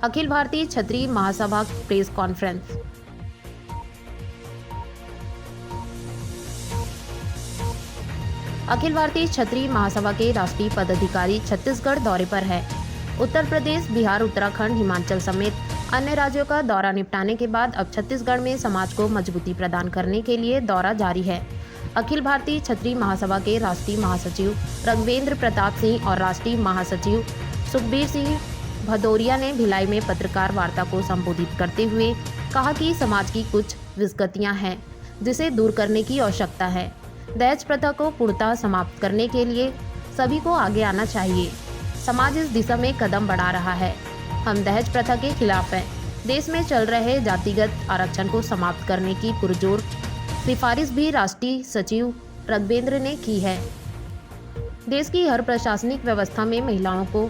अखिल भारतीय क्षत्रिय महासभा press conference. Akhil Bharatiya क्षत्रिय महासभा के राष्ट्रीय पदाधिकारी छत्तीसगढ़ दौरे पर है। उत्तर प्रदेश, बिहार, उत्तराखंड, हिमाचल समेत अन्य राज्यों का दौरा निपटाने के बाद अब छत्तीसगढ़ में समाज को मजबूती प्रदान करने के लिए दौरा जारी है। अखिल भारतीय क्षत्रिय महासभा के राष्ट्रीय महासचिव रघवेंद्र प्रताप सिंह और राष्ट्रीय महासचिव सुखबीर सिंह भदौरिया ने भिलाई में पत्रकार वार्ता को संबोधित करते हुए कहा कि समाज की कुछ विसंगतियां हैं जिसे दूर करने की आवश्यकता है। दहेज प्रथा को पूर्णतः समाप्त करने के लिए सभी को आगे आना चाहिए। समाज इस दिशा में कदम बढ़ा रहा है। हम दहेज प्रथा के खिलाफ हैं। देश में चल रहे जातिगत आरक्षण को समाप्त करने की पुरजोर सिफारिश भी राष्ट्रीय सचिव रघवेंद्र ने की है। देश की हर प्रशासनिक व्यवस्था में महिलाओं को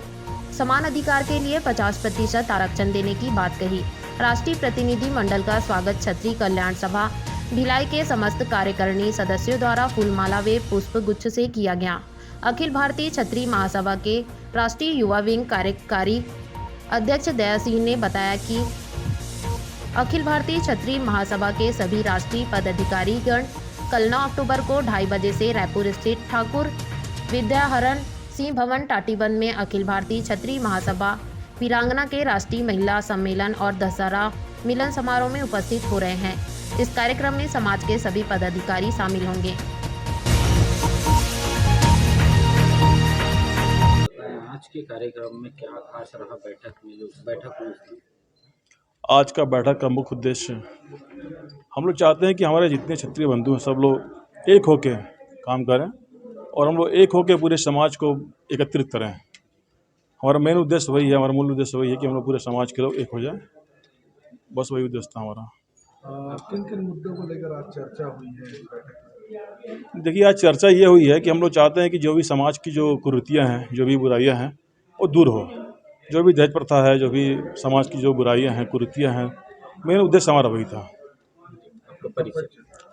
समान अधिकार के लिए 50% आरक्षण देने की बात कही। राष्ट्रीय प्रतिनिधि मंडल का स्वागत क्षत्रिय कल्याण सभा भिलाई के समस्त कार्यकारिणी सदस्यों द्वारा फूलमाला व पुष्प गुच्छ से किया गया। अखिल भारतीय क्षत्रिय महासभा के राष्ट्रीय युवा विंग कार्यकारी अध्यक्ष दया सिंह ने बताया कि अखिल भारतीय क्षत्रिय महासभा के सभी राष्ट्रीय पदाधिकारीगण कल 9 अक्टूबर को 2:30 बजे से रायपुर स्थित ठाकुर विद्याहरण सिंह भवन टाटीबंध में अखिल भारतीय क्षत्रिय महासभा वीरांगना के राष्ट्रीय महिला सम्मेलन और दशहरा मिलन समारोह में उपस्थित हो रहे हैं। इस कार्यक्रम में समाज के सभी पदाधिकारी शामिल होंगे। आज के कार्यक्रम में क्या खास रहा बैठक में? आज का बैठक का मुख्य उद्देश्य हम लोग चाहते हैं कि हमारे जितने क्षत्रिय बंधु हैं सब लोग एक होके काम करें और हम लोग एक होके पूरे समाज को एकत्रित करें। हमारा मेन उद्देश्य वही है, हमारा मूल उद्देश्य वही है कि हम लोग पूरे समाज के लोग एक हो जाए। बस वही उद्देश्य था हमारा। किन किन मुद्दों को लेकर आज चर्चा हुई है इस बैठक में? देखिए, आज चर्चा ये हुई है कि हम लोग चाहते हैं कि जो भी समाज की जो कुरीतियाँ हैं, जो भी बुराइयाँ हैं वो दूर हो। जो भी दहेज प्रथा है, जो भी समाज की जो बुराइयां हैं, कुरीतियां हैं, मेन उद्देश्य हमारा वही था।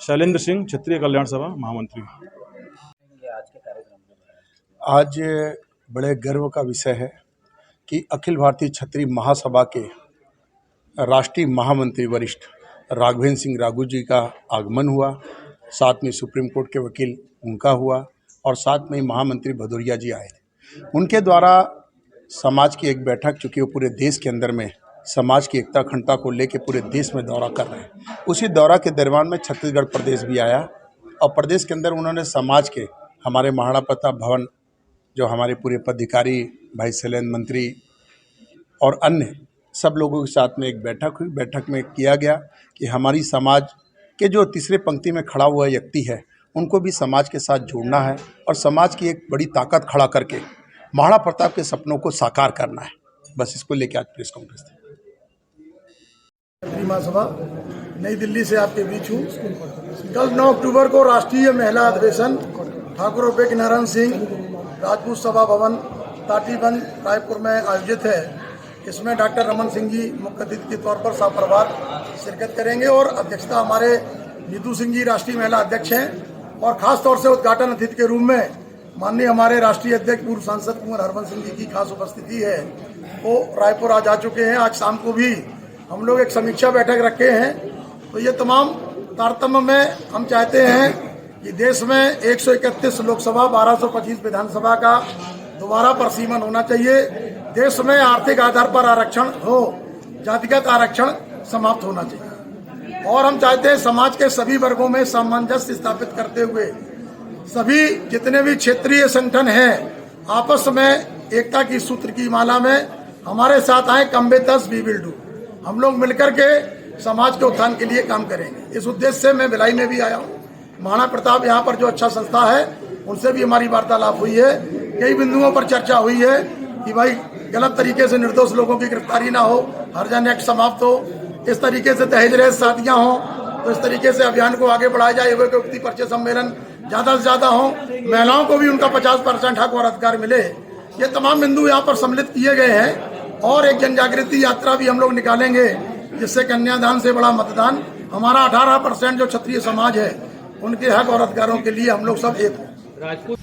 शैलेंद्र सिंह, क्षत्रिय कल्याण सभा महामंत्री। आज बड़े गर्व का विषय है कि अखिल भारतीय क्षत्रिय महासभा के राष्ट्रीय महामंत्री वरिष्ठ राघवेंद्र सिंह राघू जी का आगमन हुआ, साथ में सुप्रीम कोर्ट के वकील उनका हुआ और साथ में महामंत्री भदौरिया जी आए थे। उनके द्वारा समाज की एक बैठक, चूँकि वो पूरे देश के अंदर में समाज की एकता अखंडता को लेकर पूरे देश में दौरा कर रहे हैं। उसी दौरा के दरम्यान में छत्तीसगढ़ प्रदेश भी आया और प्रदेश के अंदर उन्होंने समाज के हमारे महाराणा प्रताप भवन, जो हमारे पूरे पदाधिकारी भाई शैलेंद्र मंत्री और अन्य सब लोगों के साथ में एक बैठक हुई। बैठक में किया गया कि हमारी समाज के जो तीसरे पंक्ति में खड़ा हुआ व्यक्ति है उनको भी समाज के साथ जोड़ना है और समाज की एक बड़ी ताकत खड़ा करके महाराणा प्रताप के सपनों को साकार करना है। बस इसको लेकर आज प्रेस कॉन्फ्रेंस थी। महासभा नई दिल्ली से आपके बीच हूँ। कल 9 अक्टूबर को राष्ट्रीय महिला अधिवेशन ठाकुर विद्याहरण सिंह राजपूत सभा भवन टाटीबंध रायपुर में आयोजित है। इसमें डॉक्टर रमन सिंह जी मुख्य अतिथि के तौर पर सपरिवार शिरकत करेंगे और अध्यक्षता हमारे नीतू सिंह जी राष्ट्रीय महिला अध्यक्ष हैं और खास तौर से उद्घाटन अतिथि के रूप में माननीय हमारे राष्ट्रीय अध्यक्ष पूर्व सांसद कुंवर हरवंश सिंह जी की खास उपस्थिति है। वो रायपुर आज आ चुके हैं। आज शाम को भी हम लोग एक समीक्षा बैठक रखे हैं। तो ये तमाम तारतम्य में हम चाहते हैं कि देश में 131 लोकसभा 1225 विधानसभा का दोबारा परिसीमन होना चाहिए। देश में आर्थिक आधार पर आरक्षण हो, जातिगत आरक्षण समाप्त होना चाहिए और हम चाहते हैं समाज के सभी वर्गों में सामंजस्य स्थापित करते हुए सभी जितने भी क्षेत्रीय संगठन हैं आपस में एकता की सूत्र की माला में हमारे साथ आए। कम बे 10 वी विल डू। हम लोग मिलकर के समाज के उत्थान के लिए काम करेंगे। इस उद्देश्य से मैं भिलाई में भी आया हूँ। महाराणा प्रताप यहाँ पर जो अच्छा संस्था है उनसे भी हमारी वार्तालाप हुई है। कई बिंदुओं पर चर्चा हुई है कि भाई गलत तरीके से निर्दोष लोगों की गिरफ्तारी ना हो, हरिजन एक्ट समाप्त हो, इस तरीके से दहेज रहित शादियाँ हों, तो इस तरीके से अभियान को आगे बढ़ाया जाए। युवक युवती परिचय सम्मेलन ज़्यादा से ज़्यादा हो, महिलाओं को भी उनका 50% हक और अधिकार मिले। ये तमाम बिंदु यहाँ पर सम्मिलित किए गए हैं और एक जन जागृति यात्रा भी हम लोग निकालेंगे जिससे कन्यादान से बड़ा मतदान। हमारा 18% जो क्षत्रिय समाज है उनके हक और अधिकारों के लिए हम लोग सब एक हों।